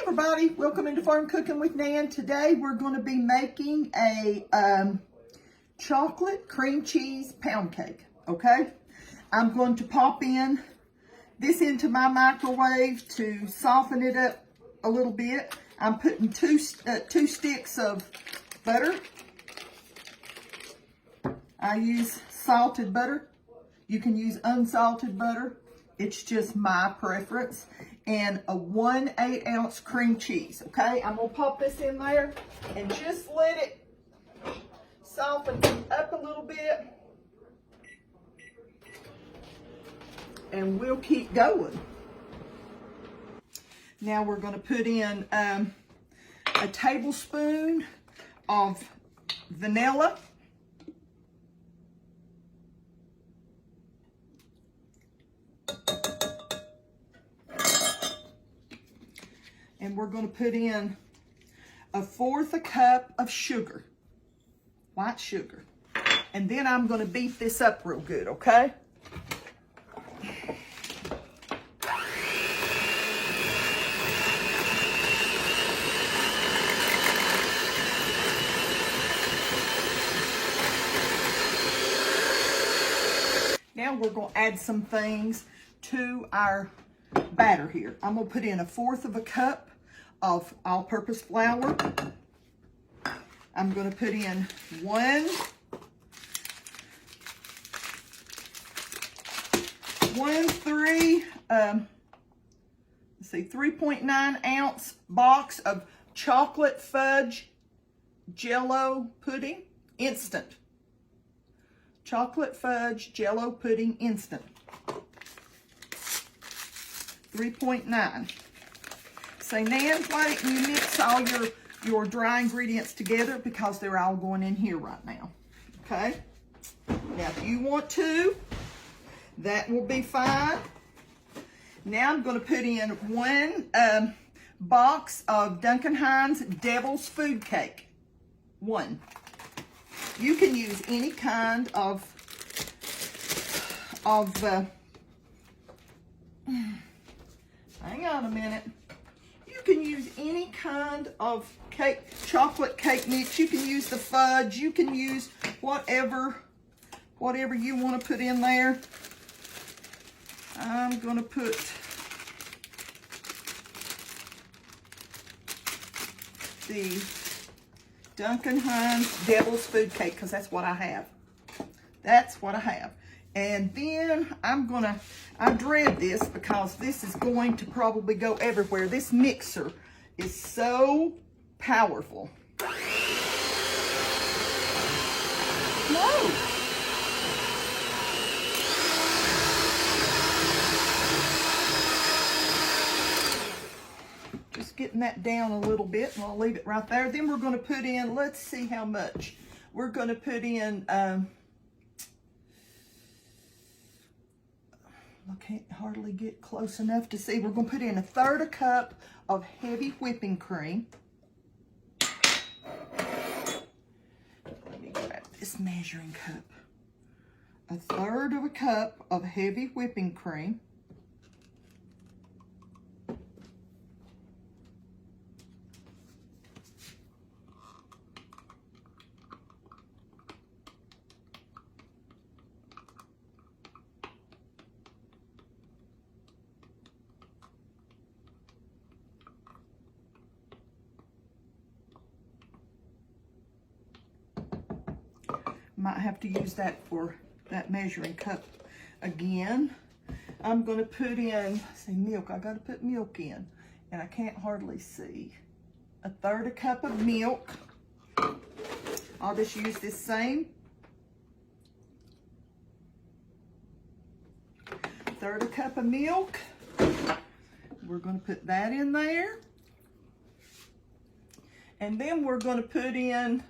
everybody, welcome into Farm Cooking with Nan. Today we're going to be making a chocolate cream cheese pound cake, okay? I'm going to pop this into my microwave to soften it up a little bit. I'm putting two sticks of butter. I use salted butter. You can use unsalted butter. It's just my preference. And a 1/8 ounce cream cheese, okay? I'm gonna pop this in there and just let it soften up a little bit. And we'll keep going. Now we're gonna put in a tablespoon of vanilla. And we're going to put in 1/4 cup of sugar, white sugar. And then I'm going to beat this up real good, okay? Now we're going to add some things to our batter here. I'm going to put in 1/4 cup of all-purpose flour. I'm going to put in 3.9 ounce box of chocolate fudge jello pudding instant. Chocolate fudge jello pudding instant. 3.9. Say, Nan, why didn't you mix all your dry ingredients together? Because they're all going in here right now. Okay? Now, if you want to, that will be fine. Now, I'm going to put in 1 box of Duncan Hines Devil's Food Cake. 1. You can use any kind of hang on a minute. You can use any kind of cake, chocolate cake mix. You can use the fudge. You can use whatever you want to put in there. I'm going to put the Duncan Hines Devil's Food Cake because that's what I have. That's what I have. And then I dread this because this is going to probably go everywhere. This mixer is so powerful. No. Just getting that down a little bit, and I'll leave it right there. Then we're going to put in, let's see how much. We're going to put in, I can't hardly get close enough to see. We're going to put in 1/3 cup of heavy whipping cream. Let me grab this measuring cup. 1/3 cup of heavy whipping cream. Might have to use that for that measuring cup again. I'm going to put in, see, milk. I got to put milk in, and I can't hardly see. 1/3 cup of milk. I'll just use this same 1/3 cup of milk. We're going to put that in there. And then we're going to put in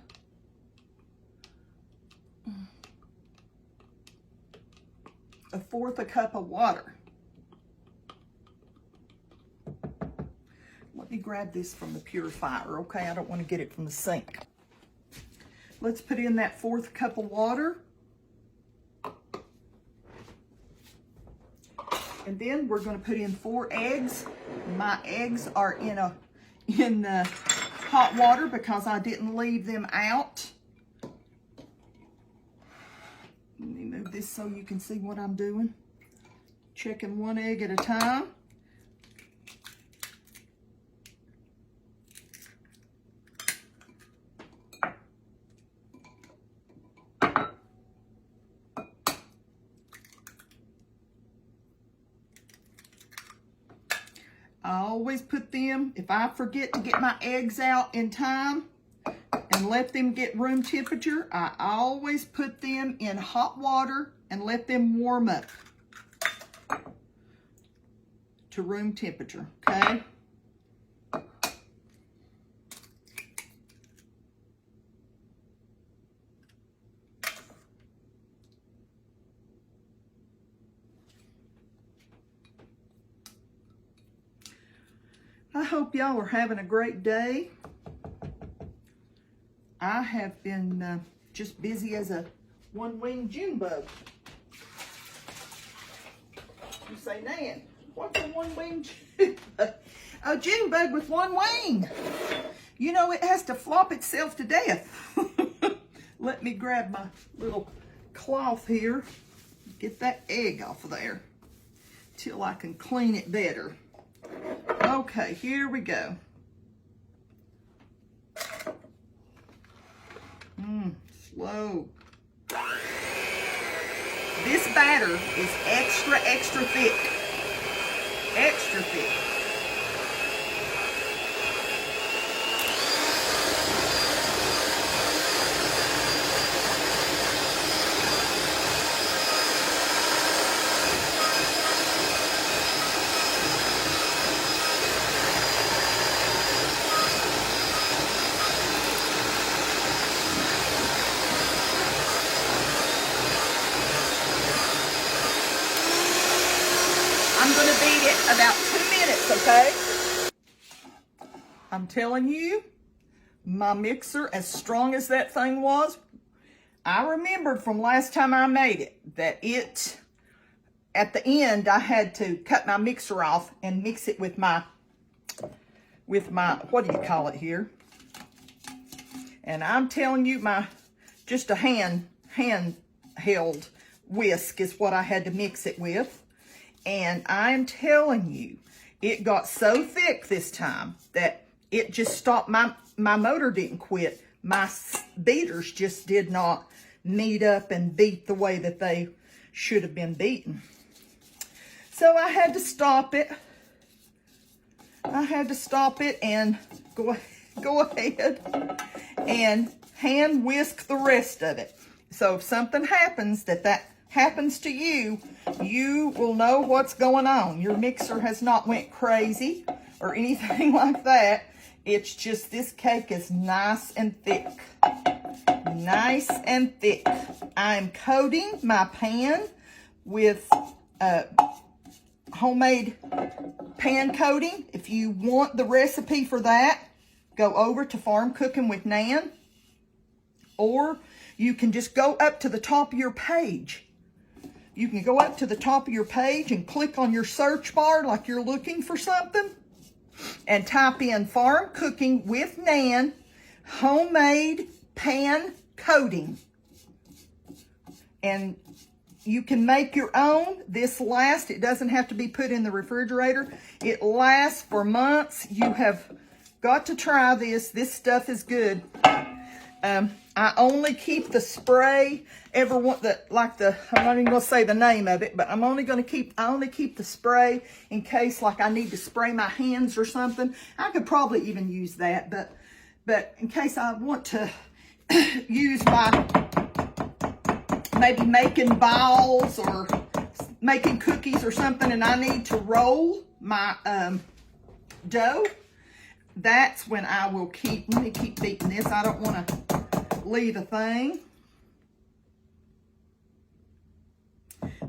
a 1/4 cup of water. Let me grab this from the purifier, okay? I don't want to get it from the sink. Let's put in that 1/4 cup of water. And then we're going to put in 4 eggs. My eggs are in in hot water because I didn't leave them out. Let me move this so you can see what I'm doing. Checking one egg at a time. I always put them, if I forget to get my eggs out in time and let them get room temperature, I always put them in hot water and let them warm up to room temperature, okay? I hope y'all are having a great day. I have been just busy as a one-winged June bug. You say, Nan, what's a one-winged June bug? A June bug with one wing. You know, it has to flop itself to death. Let me grab my little cloth here. Get that egg off of there till I can clean it better. Okay, here we go. Slow. This batter is extra thick. Extra thick. I'm going to beat it about 2 minutes, okay? I'm telling you, my mixer, as strong as that thing was, I remembered from last time I made it that at the end, I had to cut my mixer off and mix it with my, what do you call it here? And I'm telling you, just a handheld whisk is what I had to mix it with. And I'm telling you, it got so thick this time that it just stopped. My motor didn't quit. My beaters just did not knead up and beat the way that they should have been beaten. So I had to stop it. I had to stop it and go ahead and hand whisk the rest of it. So if something happens that happens to you, you will know what's going on. Your mixer has not went crazy or anything like that. It's just this cake is nice and thick. Nice and thick. I'm coating my pan with homemade pan coating. If you want the recipe for that, go over to Farm Cooking with Nan. Or you can just go up to the top of your page. You can go up to the top of your page and click on your search bar like you're looking for something and type in Farm Cooking with Nan homemade pan coating. And you can make your own. This lasts. It doesn't have to be put in the refrigerator. It lasts for months. You have got to try this. This stuff is good. I only keep the spray. I'm not even gonna say the name of it, but I only keep the spray in case like I need to spray my hands or something. I could probably even use that, but in case I want to use maybe making balls or making cookies or something and I need to roll my dough, that's when I will let me keep beating this. I don't want to leave a thing.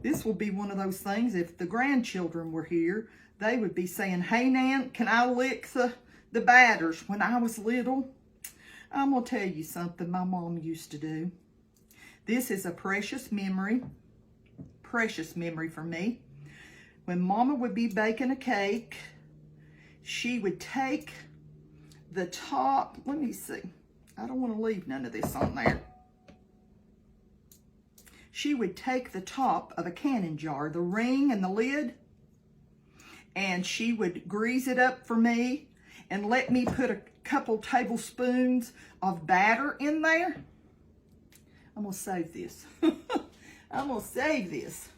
This will be one of those things, if the grandchildren were here, they would be saying, hey, Nan, can I lick the batters? When I was little, I'm going to tell you something my mom used to do. This is a precious memory for me. When Mama would be baking a cake, she would take the top, let me see. I don't want to leave none of this on there. She would take the top of a canning jar, the ring and the lid, and she would grease it up for me and let me put a couple tablespoons of batter in there. I'm gonna save this. I'm gonna save this.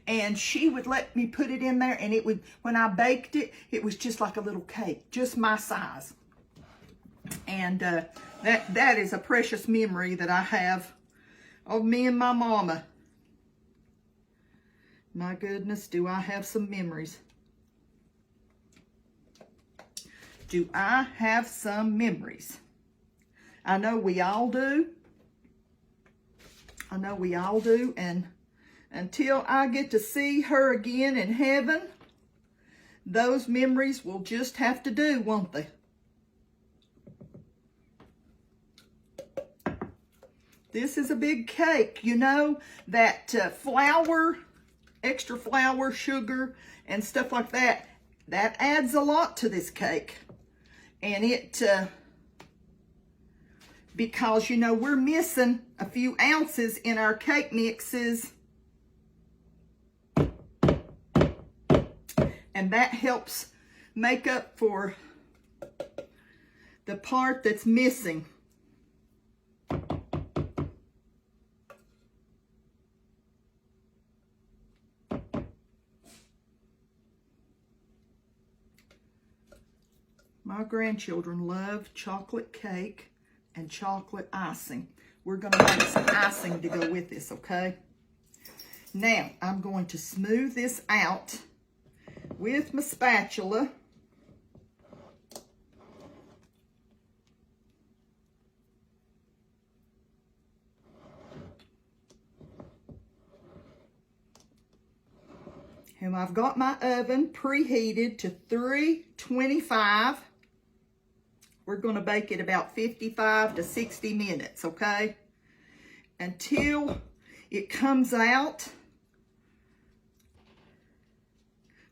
And she would let me put it in there, and it would, when I baked it, it was just like a little cake, just my size. And that is a precious memory that I have of me and my mama. My goodness, do I have some memories. Do I have some memories? I know we all do. I know we all do, and until I get to see her again in heaven, those memories will just have to do, won't they? This is a big cake. You know that flour, extra flour, sugar, and stuff like that, that adds a lot to this cake. And it, because, you know, we're missing a few ounces in our cake mixes. And that helps make up for the part that's missing. My grandchildren love chocolate cake and chocolate icing. We're going to make some icing to go with this, okay? Now, I'm going to smooth this out with my spatula. And I've got my oven preheated to 325. We're going to bake it about 55 to 60 minutes, okay? Until it comes out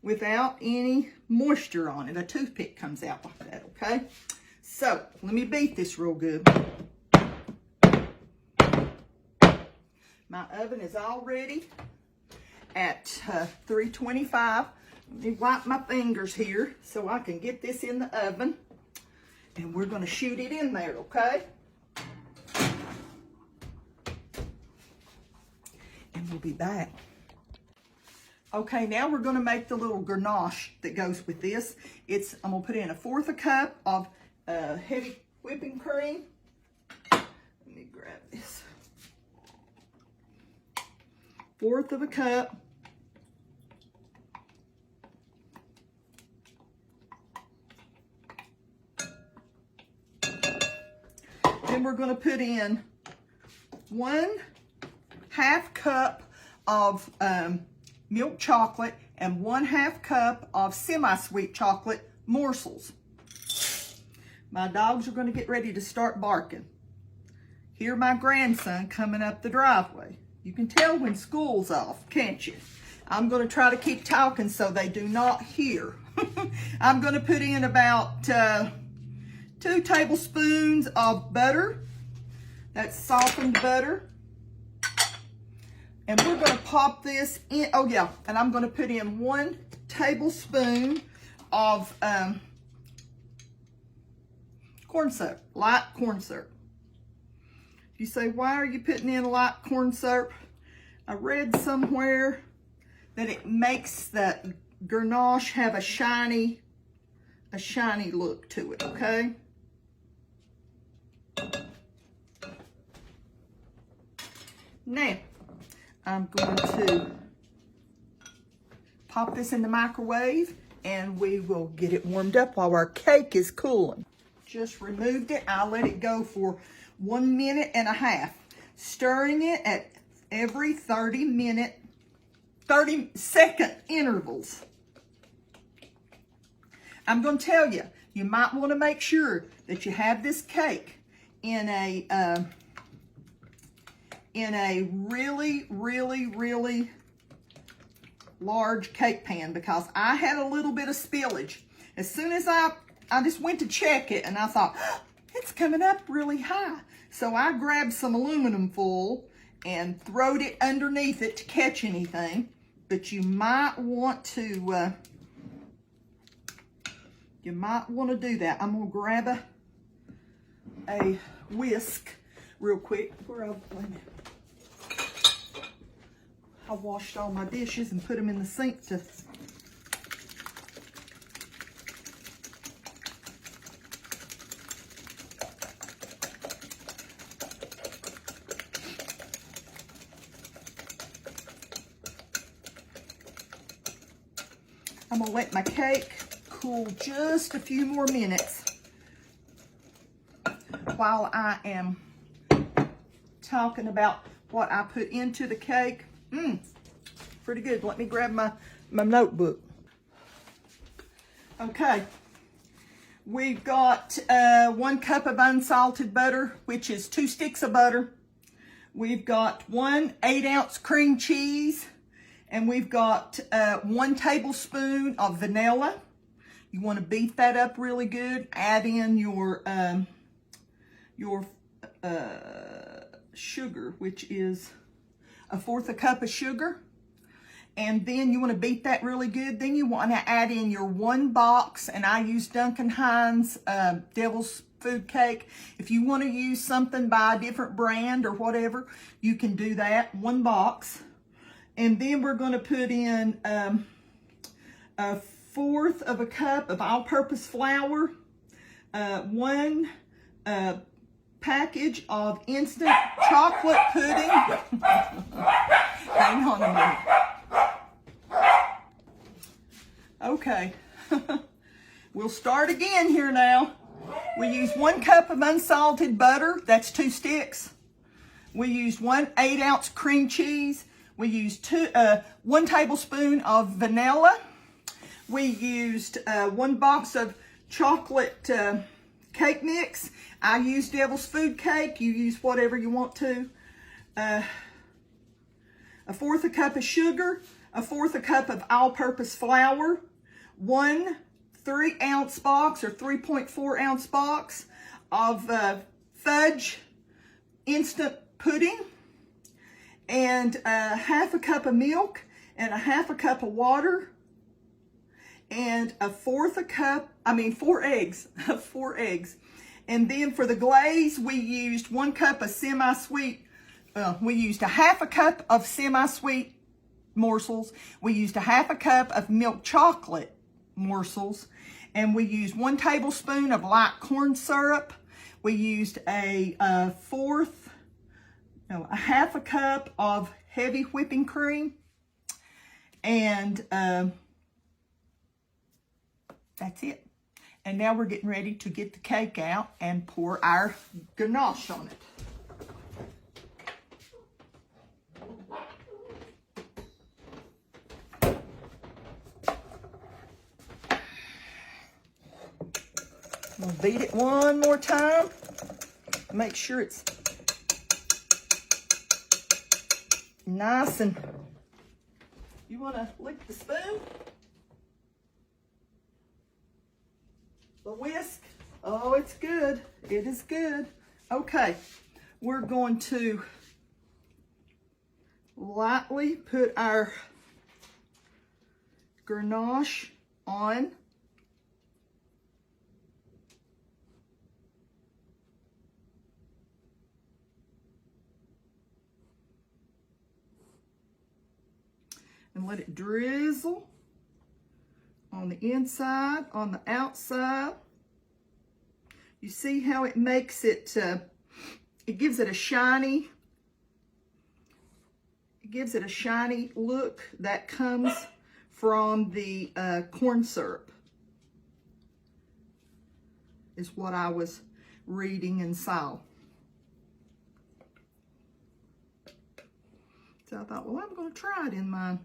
without any moisture on it. A toothpick comes out like that, okay? So, let me beat this real good. My oven is already at 325. Let me wipe my fingers here so I can get this in the oven. And we're going to shoot it in there, okay? And we'll be back. Okay, now we're going to make the little ganache that goes with this. I'm going to put in 1/4 cup of heavy whipping cream. Let me grab this. 1/4 cup. Then we're going to put in 1/2 cup of milk chocolate and 1/2 cup of semi-sweet chocolate morsels. My dogs are going to get ready to start barking. Hear my grandson coming up the driveway. You can tell when school's off, can't you? I'm going to try to keep talking so they do not hear. I'm going to put in about 2 tablespoons of butter. That's softened butter. And we're going to pop this in. Oh, yeah. And I'm going to put in 1 tablespoon of corn syrup, light corn syrup. You say, why are you putting in light corn syrup? I read somewhere that it makes the ganache have a shiny look to it, okay? Now, I'm going to pop this in the microwave and we will get it warmed up while our cake is cooling. Just removed it. I'll let it go for 1.5 minutes, stirring it at every 30-second intervals. I'm going to tell you, you might want to make sure that you have this cake in a really large cake pan because I had a little bit of spillage. As soon as I just went to check it and I thought, oh, it's coming up really high. So I grabbed some aluminum foil and throwed it underneath it to catch anything. But you might want to do that. I'm gonna grab a whisk real quick. Wait a minute. I washed all my dishes and put them in the sink to I'm gonna let my cake cool just a few more minutes while I am talking about what I put into the cake. Pretty good. Let me grab my notebook. Okay. We've got 1 cup of unsalted butter, which is 2 sticks of butter. We've got 1 8-ounce cream cheese, and we've got 1 tablespoon of vanilla. You want to beat that up really good. Add in your sugar, which is 1/4 cup of sugar. And then you want to beat that really good. Then you want to add in your 1 box, and I use Duncan Hines Devil's Food Cake. If you want to use something by a different brand or whatever, you can do that. 1 box. And then we're going to put in 1/4 cup of all-purpose flour, 1 package of instant chocolate pudding. Hang on a minute. Okay, we'll start again here now. We use 1 cup of unsalted butter, that's 2 sticks. We used 1 8-ounce cream cheese. We used 1 tablespoon of vanilla. We used 1 box of chocolate cake mix. I use Devil's Food Cake. You use whatever you want to. 1/4 cup of sugar, 1/4 cup of all-purpose flour, 1 3-ounce box or 3.4-ounce box of fudge instant pudding, and 1/2 cup of milk, and 1/2 cup of water, and 4 eggs, 4 eggs. And then for the glaze, we used 1 cup of semi-sweet, we used 1/2 cup of semi-sweet morsels. We used 1/2 cup of milk chocolate morsels, and we used 1 tablespoon of light corn syrup. We used a 1/2 cup of heavy whipping cream, and that's it. And now we're getting ready to get the cake out and pour our ganache on it. I'm gonna beat it one more time. Make sure it's nice, and you wanna lick the spoon? The whisk. Oh, it's good. It is good. Okay, we're going to lightly put our ganache on. And let it drizzle on the inside, on the outside. You see how it makes it, it gives it a shiny look that comes from the corn syrup, is what I was reading and saw. So I thought, well, I'm going to try it in mine.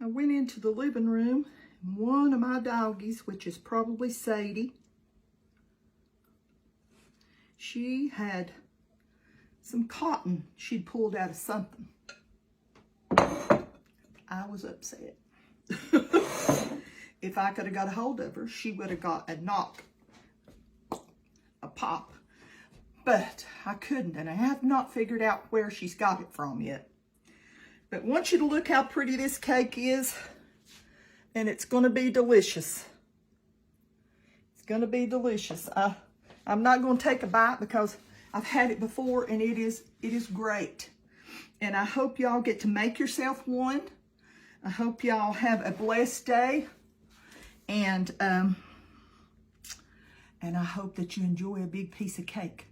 I went into the living room, and one of my doggies, which is probably Sadie, she had some cotton she'd pulled out of something. I was upset. If I could have got a hold of her, she would have got a knock, a pop. But I couldn't, and I have not figured out where she's got it from yet. But I want you to look how pretty this cake is, and it's going to be delicious. It's going to be delicious. I'm not going to take a bite because I've had it before, and it is great. And I hope y'all get to make yourself one. I hope y'all have a blessed day, and I hope that you enjoy a big piece of cake.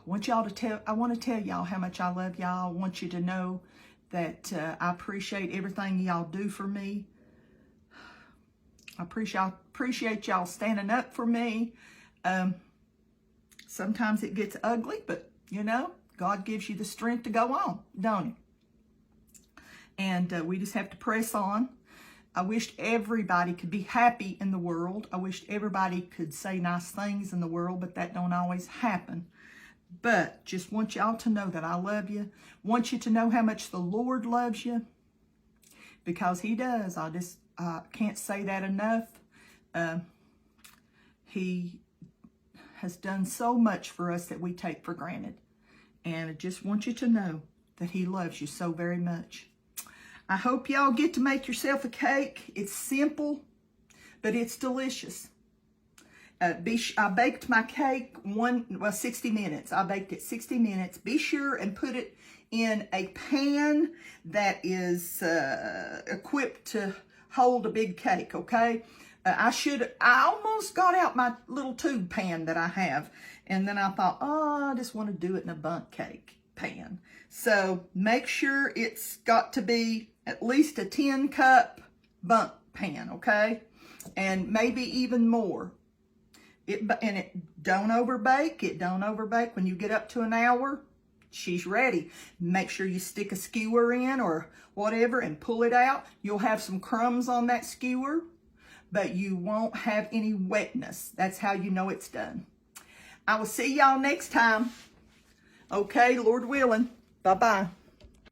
I want to tell y'all how much I love y'all. I want you to know that I appreciate everything y'all do for me. I appreciate y'all standing up for me. Sometimes it gets ugly, but you know, God gives you the strength to go on, don't He? And we just have to press on. I wished everybody could be happy in the world. I wished everybody could say nice things in the world, but that don't always happen. But just want y'all to know that I love you. Want you to know how much the Lord loves you, because He does. I can't say that enough. He has done so much for us that we take for granted. And I just want you to know that He loves you so very much. I hope y'all get to make yourself a cake. It's simple, but it's delicious. I baked my cake 60 minutes. I baked it 60 minutes. Be sure and put it in a pan that is equipped to hold a big cake, okay? I almost got out my little tube pan that I have, and then I thought, oh, I just want to do it in a bundt cake pan. So make sure it's got to be at least a 10-cup bundt pan, okay? And maybe even more. Don't overbake. It don't overbake. When you get up to an hour, she's ready. Make sure you stick a skewer in or whatever and pull it out. You'll have some crumbs on that skewer, but you won't have any wetness. That's how you know it's done. I will see y'all next time. Okay, Lord willing. Bye-bye.